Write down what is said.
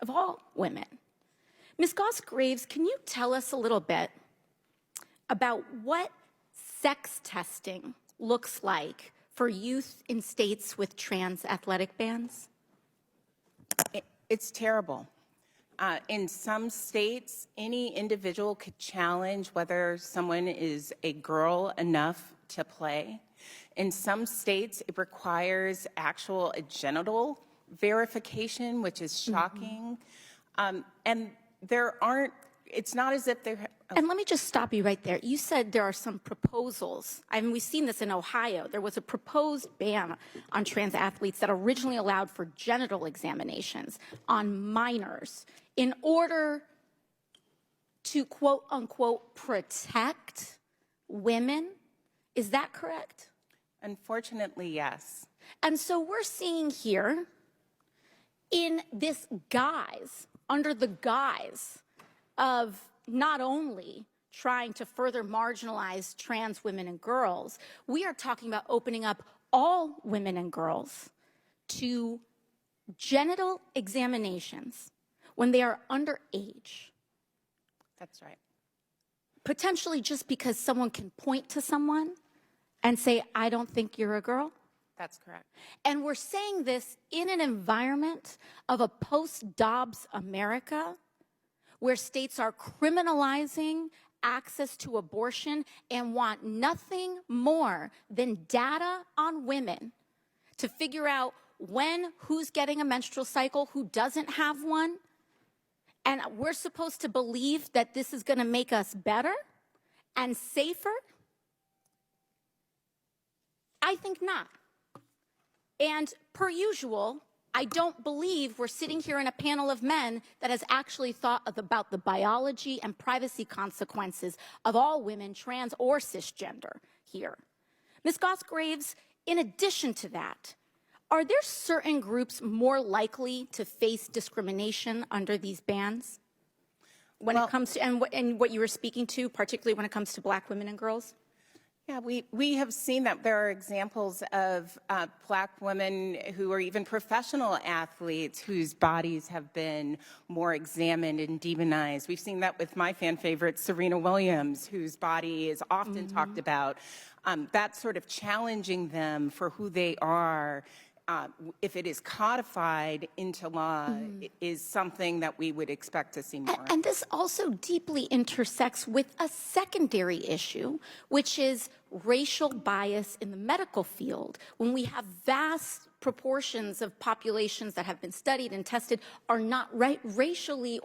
of all women. Ms. Goss-Graves, can you tell us a little bit about what sex testing looks like for youth in states with trans athletic bans? It's terrible. In some states, any individual could challenge whether someone is a girl enough to play. In some states, it requires actual genital verification, which is shocking. And there aren't, it's not as if there. And let me just stop you right there. You said there are some proposals. I mean, we've seen this in Ohio. There was a proposed ban on trans athletes that originally allowed for genital examinations on minors in order to, quote unquote, protect women. Is that correct? Unfortunately, yes. And so we're seeing here, in this guise, under the guise of not only trying to further marginalize trans women and girls, we are talking about opening up all women and girls to genital examinations when they are underage. That's right. Potentially just because someone can point to someone and say, I don't think you're a girl. That's correct. And we're saying this in an environment of a post-Dobbs America where states are criminalizing access to abortion and want nothing more than data on women to figure out when, who's getting a menstrual cycle, who doesn't have one. And we're supposed to believe that this is going to make us better and safer? I think not. And per usual, I don't believe we're sitting here in a panel of men that has actually thought about the biology and privacy consequences of all women, trans or cisgender here. Ms. Goss-Graves, in addition to that, are there certain groups more likely to face discrimination under these bans when it comes to, and what you were speaking to, particularly when it comes to Black women and girls? Yeah, we have seen that there are examples of Black women who are even professional athletes whose bodies have been more examined and demonized. We've seen that with my fan favorite, Serena Williams, whose body is often talked about. That sort of challenging them for who they are, if it is codified into law, is something that we would expect to see more. And this also deeply intersects with a secondary issue, which is racial bias in the medical field. When we have vast proportions of populations that have been studied and tested are not racially